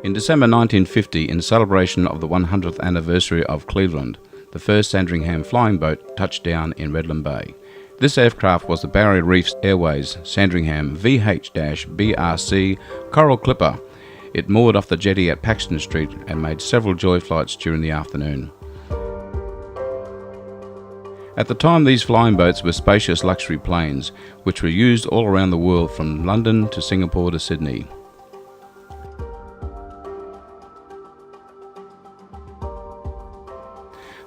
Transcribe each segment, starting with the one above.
In December 1950, in celebration of the 100th anniversary of Cleveland, the first Sandringham Flying Boat touched down in Redland Bay. This aircraft was the Barrier Reef Airways Sandringham VH-BRF Coral Clipper. It moored off the jetty at Paxton Street and made several joy flights during the afternoon. At the time, these flying boats were spacious luxury planes, which were used all around the world from London to Singapore to Sydney.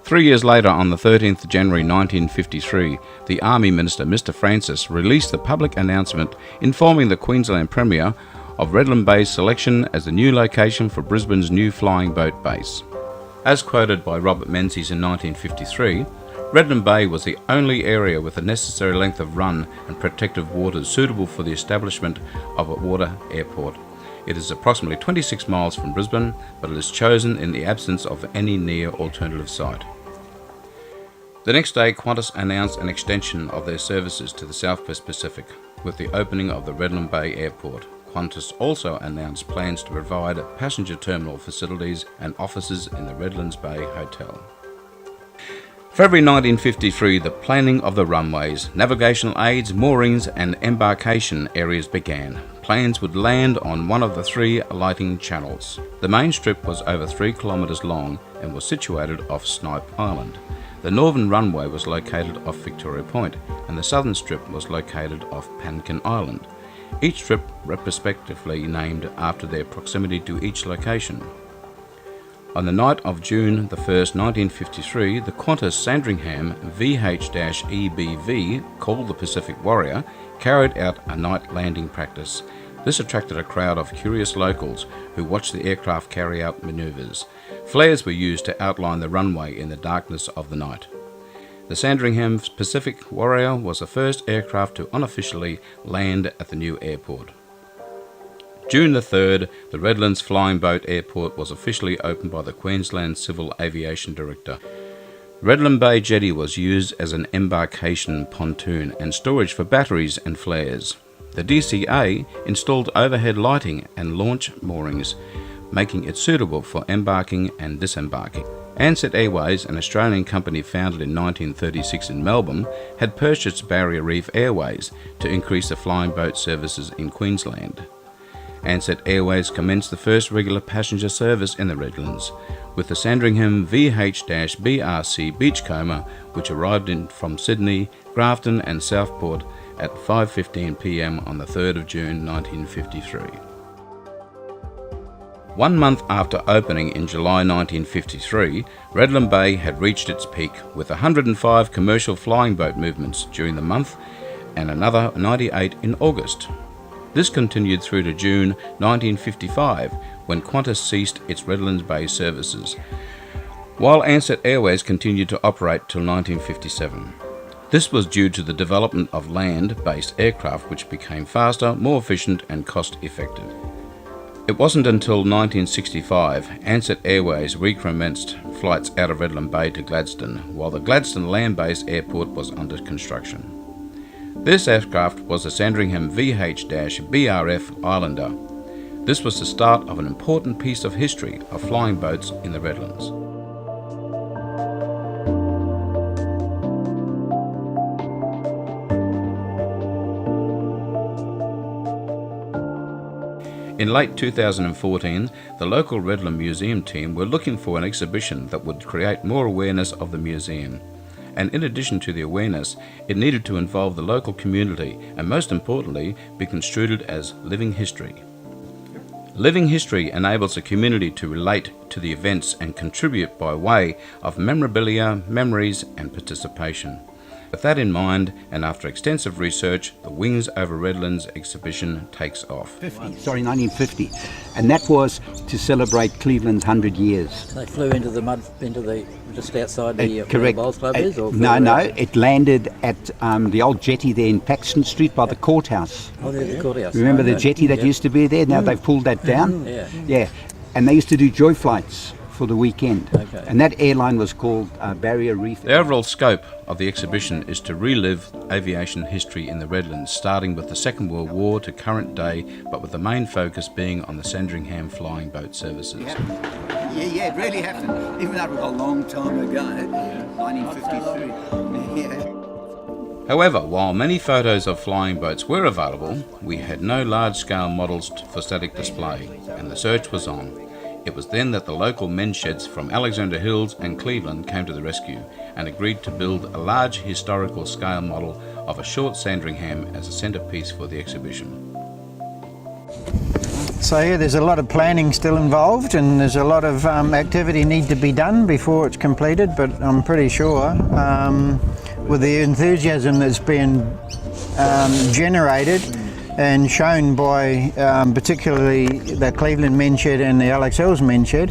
Three years later, on the 13th January 1953, the Army Minister, Mr. Francis, released the public announcement informing the Queensland Premier of Redland Bay's selection as the new location for Brisbane's new flying boat base. As quoted by Robert Menzies in 1953, Redland Bay was the only area with the necessary length of run and protective waters suitable for the establishment of a water airport. It is approximately 26 miles from Brisbane, but it is chosen in the absence of any near alternative site. The next day, Qantas announced an extension of their services to the Southwest Pacific with the opening of the Redland Bay Airport. Qantas also announced plans to provide passenger terminal facilities and offices in the Redlands Bay Hotel. February 1953, the planning of the runways, navigational aids, moorings and embarkation areas began. Planes would land on one of the three alighting channels. The main strip was over 3 kilometres long and was situated off Snipe Island. The northern runway was located off Victoria Point and the southern strip was located off Pankin Island, each strip respectively named after their proximity to each location. On the night of June 1st, 1953, the Qantas Sandringham VH-EBV, called the Pacific Warrior, carried out a night landing practice. This attracted a crowd of curious locals who watched the aircraft carry out manoeuvres. Flares were used to outline the runway in the darkness of the night. The Sandringham Pacific Warrior was the first aircraft to unofficially land at the new airport. June the 3rd, the Redlands Flying Boat Airport was officially opened by the Queensland Civil Aviation Director. Redland Bay Jetty was used as an embarkation pontoon and storage for batteries and flares. The DCA installed overhead lighting and launch moorings, making it suitable for embarking and disembarking. Ansett Airways, an Australian company founded in 1936 in Melbourne, had purchased Barrier Reef Airways to increase the flying boat services in Queensland. Ansett Airways commenced the first regular passenger service in the Redlands, with the Sandringham VH-BRF Beachcomber, which arrived from Sydney, Grafton and Southport at 5:15 p.m. on the 3rd of June 1953. 1 month after opening in July 1953, Redland Bay had reached its peak with 105 commercial flying boat movements during the month and another 98 in August. This continued through to June 1955, when Qantas ceased its Redlands Bay services, while Ansett Airways continued to operate till 1957. This was due to the development of land-based aircraft which became faster, more efficient and cost-effective. It wasn't until 1965 Ansett Airways recommenced flights out of Redland Bay to Gladstone, while the Gladstone land-based airport was under construction. This aircraft was the Sandringham VH-BRF Islander. This was the start of an important piece of history of flying boats in the Redlands. In late 2014, the local Redland Museum team were looking for an exhibition that would create more awareness of the museum. And in addition to the awareness, it needed to involve the local community and, most importantly, be construed as living history. Living history enables a community to relate to the events and contribute by way of memorabilia, memories and participation. With that in mind, and after extensive research, the Wings Over Redlands exhibition takes off. 1950, and that was to celebrate Cleveland's 100 years. They flew into the mud, just outside the correct. Bowls Club is? Or no, it landed at the old jetty there in Paxton Street by the courthouse. Oh, there's the courthouse. Remember the jetty that used to be there? Now they've pulled that down? Yeah. Yeah, and they used to do joy flights for the weekend. Okay. And that airline was called Barrier Reef. The overall scope of the exhibition is to relive aviation history in the Redlands, starting with the Second World War to current day, but with the main focus being on the Sandringham Flying Boat services. Yeah, it really happened. Even though it was a long time ago, 1953. Yeah. However, while many photos of flying boats were available, we had no large-scale models for static display, and the search was on. It was then that the local men's sheds from Alexandra Hills and Cleveland came to the rescue and agreed to build a large historical scale model of a short Sandringham as a centrepiece for the exhibition. So yeah, there's a lot of planning still involved, and there's a lot of activity need to be done before it's completed, but I'm pretty sure with the enthusiasm that's been generated and shown by particularly the Cleveland Mens Shed and the Alexandra Hills Mens Shed,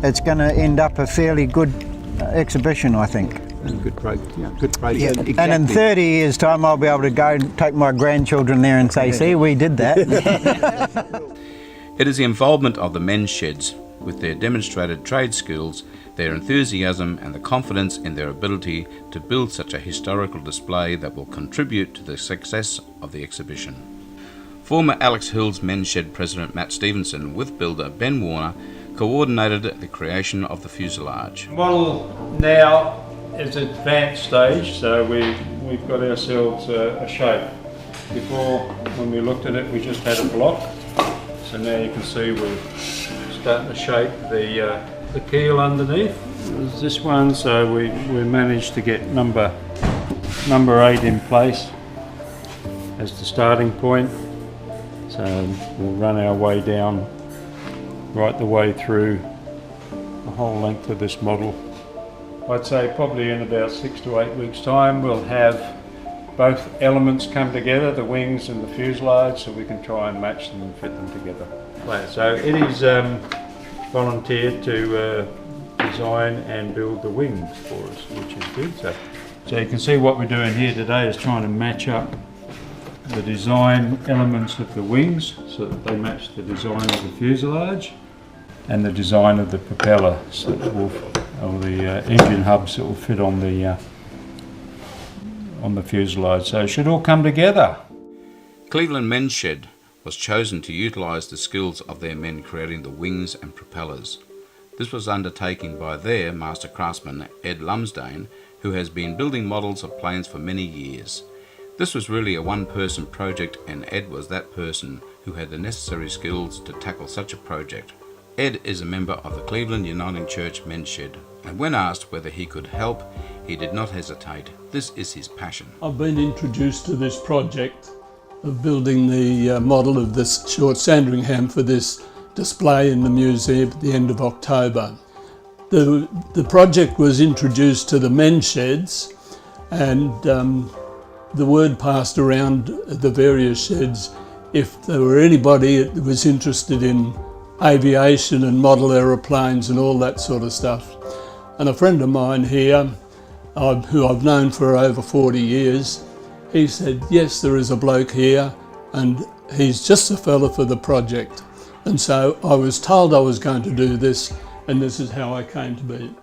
it's going to end up a fairly good exhibition, I think. Good project. Yeah. Exactly. And in 30 years' time, I'll be able to go and take my grandchildren there and say, see, we did that. It is the involvement of the men's sheds with their demonstrated trade skills, their enthusiasm and the confidence in their ability to build such a historical display that will contribute to the success of the exhibition. Former Alex Hills Mens Shed President Matt Stevenson, with builder Ben Warner, coordinated the creation of the fuselage. Model now is at advanced stage, so we've got ourselves a shape. Before, when we looked at it, we just had a block. So now you can see we're starting to shape the keel underneath. There's this one, so we managed to get number 8 in place as the starting point. So we'll run our way down right the way through the whole length of this model. I'd say probably in about 6 to 8 weeks' time we'll have both elements come together, the wings and the fuselage, so we can try and match them and fit them together. So Eddie's volunteered to design and build the wings for us, which is good. So you can see what we're doing here today is trying to match up the design elements of the wings so that they match the design of the fuselage and the design of the propeller, so that will, or the engine hubs that will fit on the fuselage. So it should all come together. Cleveland Mens Shed was chosen to utilise the skills of their men creating the wings and propellers. This was undertaken by their master craftsman Ed Lumsdane, who has been building models of planes for many years. This was really a one-person project, and Ed was that person who had the necessary skills to tackle such a project. Ed is a member of the Cleveland Uniting Church Mens Shed, and when asked whether he could help, he did not hesitate. This is his passion. I've been introduced to this project of building the model of this short Sandringham for this display in the museum at the end of October. The project was introduced to the men's sheds, and the word passed around the various sheds if there were anybody that was interested in aviation and model aeroplanes and all that sort of stuff. And a friend of mine here, who I've known for over 40 years, he said, yes, there is a bloke here and he's just the fella for the project. And so I was told I was going to do this, and this is how I came to be.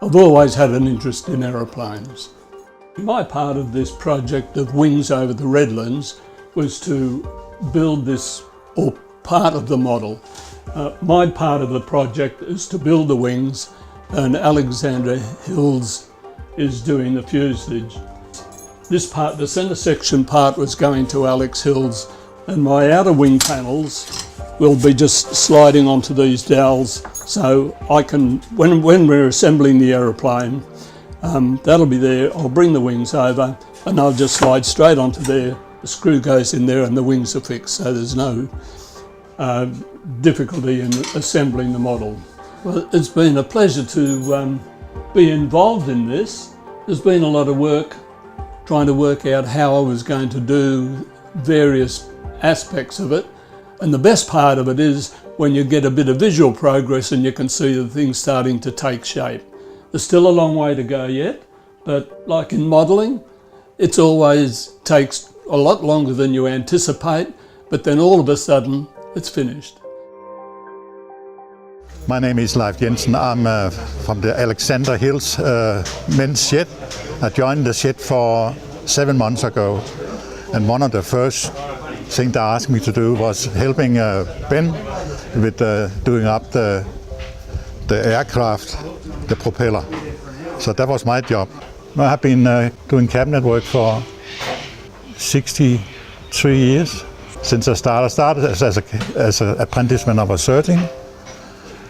I've always had an interest in aeroplanes. My part of this project of Wings over the Redlands was to build this, or part of the model. My part of the project is to build the wings, and Alexandra Hills is doing the fuselage. This part, the centre section part, was going to Alex Hills, and my outer wing panels will be just sliding onto these dowels, so I can, when we're assembling the aeroplane, that'll be there. I'll bring the wings over and I'll just slide straight onto there. The screw goes in there and the wings are fixed, so there's no difficulty in assembling the model. Well, it's been a pleasure to be involved in this. There's been a lot of work trying to work out how I was going to do various aspects of it, and the best part of it is when you get a bit of visual progress and you can see the things starting to take shape. There's still a long way to go yet, but like in modelling, it always takes a lot longer than you anticipate, but then all of a sudden it's finished. My name is Leif Jensen. I'm from the Alexandra Hills Mens Shed. I joined the shed for 7 months ago, and one of the first things they asked me to do was helping Ben with doing up the aircraft, the propeller. So that was my job. I have been doing cabinet work for 63 years since I started. I started as an apprentice when I was 13,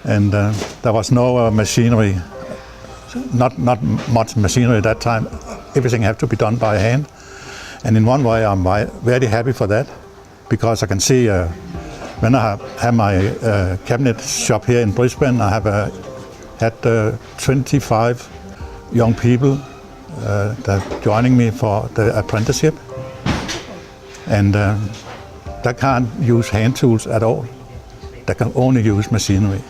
and there was no machinery, not much machinery at that time. Everything had to be done by hand, and in one way I'm very happy for that, because I can see when I have my cabinet shop here in Brisbane, I have had 25 young people that joining me for the apprenticeship, and they can't use hand tools at all. They can only use machinery.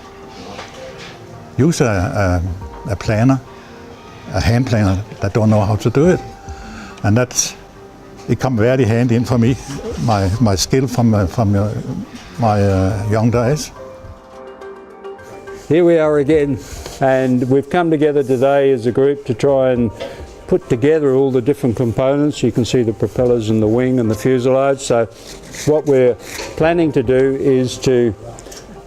Use a planner, a hand planner, that don't know how to do it, and it come very handy in for me, my skill from my young days. Here we are again, and we've come together today as a group to try and put together all the different components. You can see the propellers and the wing and the fuselage. So what we're planning to do is to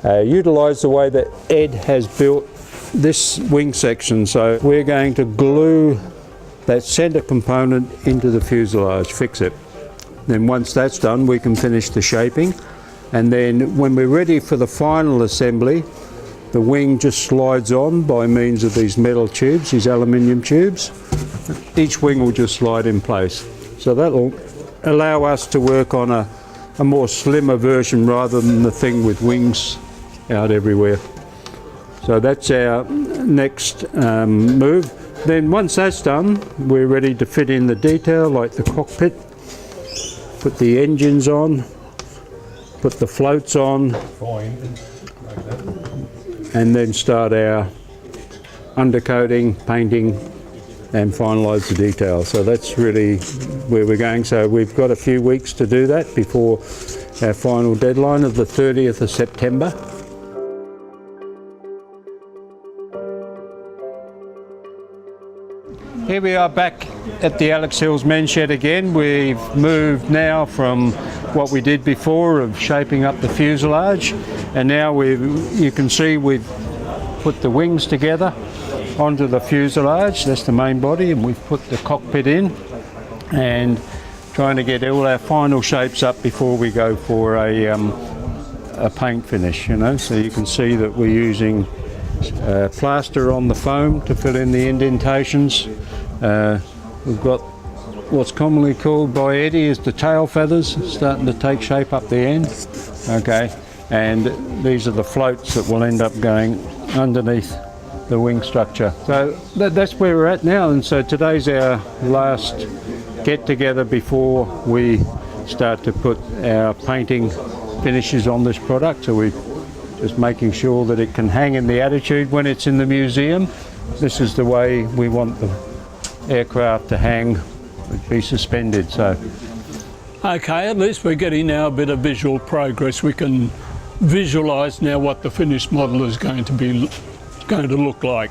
utilise the way that Ed has built this wing section. So we're going to glue that centre component into the fuselage, fix it. Then once that's done, we can finish the shaping, and then when we're ready for the final assembly, the wing just slides on by means of these metal tubes, these aluminium tubes. Each wing will just slide in place. So that will allow us to work on a more slimmer version rather than the thing with wings out everywhere. So that's our next move. Then once that's done, we're ready to fit in the detail, like the cockpit, put the engines on, put the floats on, and then start our undercoating, painting, and finalise the detail. So that's really where we're going. So we've got a few weeks to do that before our final deadline of the 30th of September. Here we are back at the Alex Hills Mens Shed again. We've moved now from what we did before of shaping up the fuselage, and now you can see we've put the wings together onto the fuselage. That's the main body, and we've put the cockpit in, and trying to get all our final shapes up before we go for a paint finish, you know. So you can see that we're using plaster on the foam to fill in the indentations. We've got what's commonly called by Eddie as the tail feathers starting to take shape up the end. Okay, and these are the floats that will end up going underneath the wing structure. So that's where we're at now, and so today's our last get together before we start to put our painting finishes on this product. So we're just making sure that it can hang in the attitude when it's in the museum. This is the way we want the aircraft to hang, be suspended. So Okay, at least we're getting now a bit of visual progress. We can visualise now what the finished model is going to look like.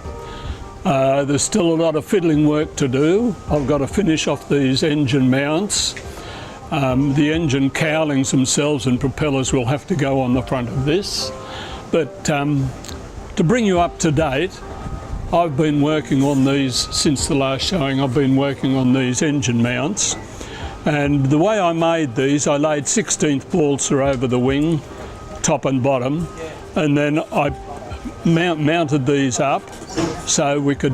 There's still a lot of fiddling work to do. I've got to finish off these engine mounts. The engine cowlings themselves and propellers will have to go on the front of this. But to bring you up to date, I've been working on these since the last showing. I've been working on these engine mounts, and the way I made these, I laid 16th balsa over the wing, top and bottom, and then I mounted these up so we could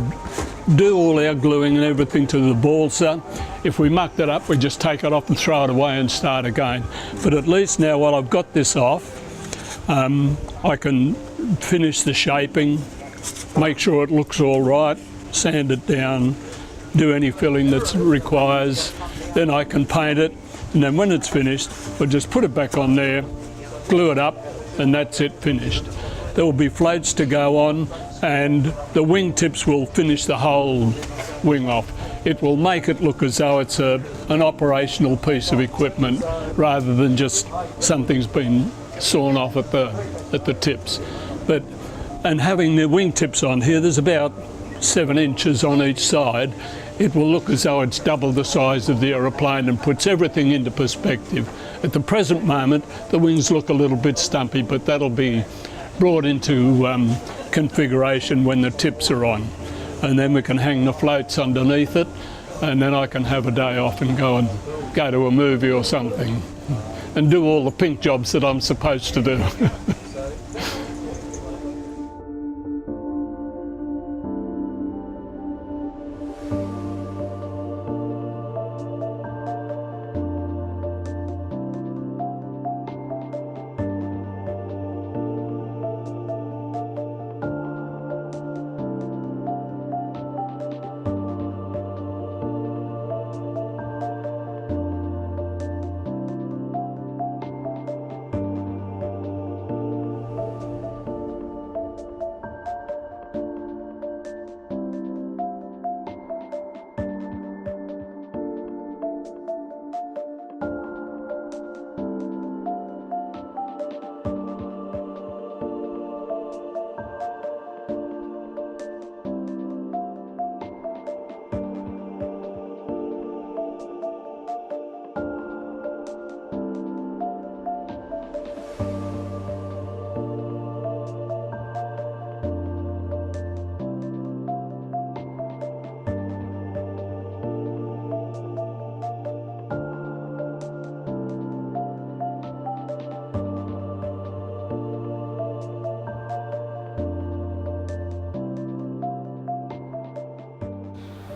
do all our gluing and everything to the balsa. If we mucked it up, we just take it off and throw it away and start again. But at least now, while I've got this off, I can finish the shaping, make sure it looks all right, sand it down, do any filling that requires, then I can paint it, and then when it's finished, we'll just put it back on there, glue it up, and that's it, finished. There will be floats to go on, and the wing tips will finish the whole wing off. It will make it look as though it's an operational piece of equipment rather than just something's been sawn off at the tips. But And having the wingtips on here, there's about 7 inches on each side. It will look as though it's double the size of the aeroplane and puts everything into perspective. At the present moment, the wings look a little bit stumpy, but that'll be brought into configuration when the tips are on. And then we can hang the floats underneath it, and then I can have a day off and go to a movie or something and do all the pink jobs that I'm supposed to do.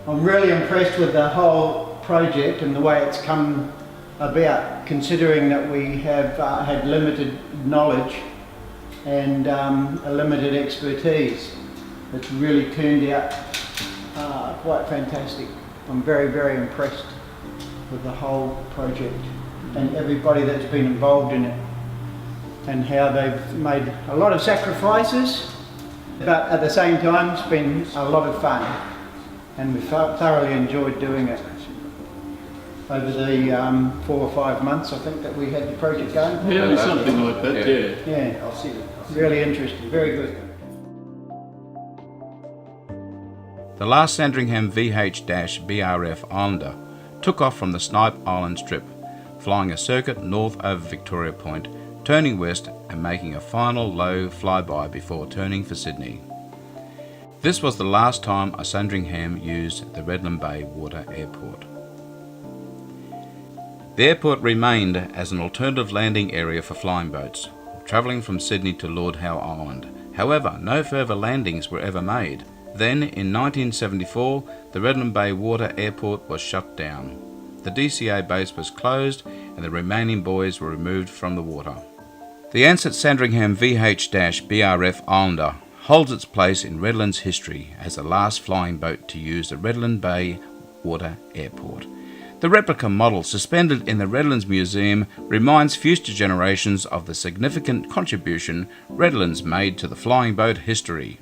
I'm really impressed with the whole project and the way it's come about, considering that we have had limited knowledge and a limited expertise. It's really turned out quite fantastic. I'm very, very impressed with the whole project and everybody that's been involved in it, and how they've made a lot of sacrifices, but at the same time it's been a lot of fun, and we thoroughly enjoyed doing it over the 4 or 5 months I think that we had the project going. Yeah, something like that, yeah. Yeah, I'll see it. Really interesting, very good. The last Sandringham VH-BRF Islander took off from the Snipe Island Strip, flying a circuit north over Victoria Point, turning west and making a final low flyby before turning for Sydney. This was the last time a Sandringham used the Redland Bay Water Airport. The airport remained as an alternative landing area for flying boats, travelling from Sydney to Lord Howe Island. However, no further landings were ever made. Then, in 1974, the Redland Bay Water Airport was shut down. The DCA base was closed and the remaining buoys were removed from the water. The Ansett Sandringham VH-BRF Islander holds its place in Redland's history as the last flying boat to use the Redland Bay Water Airport. The replica model suspended in the Redlands Museum reminds future generations of the significant contribution Redlands made to the flying boat history.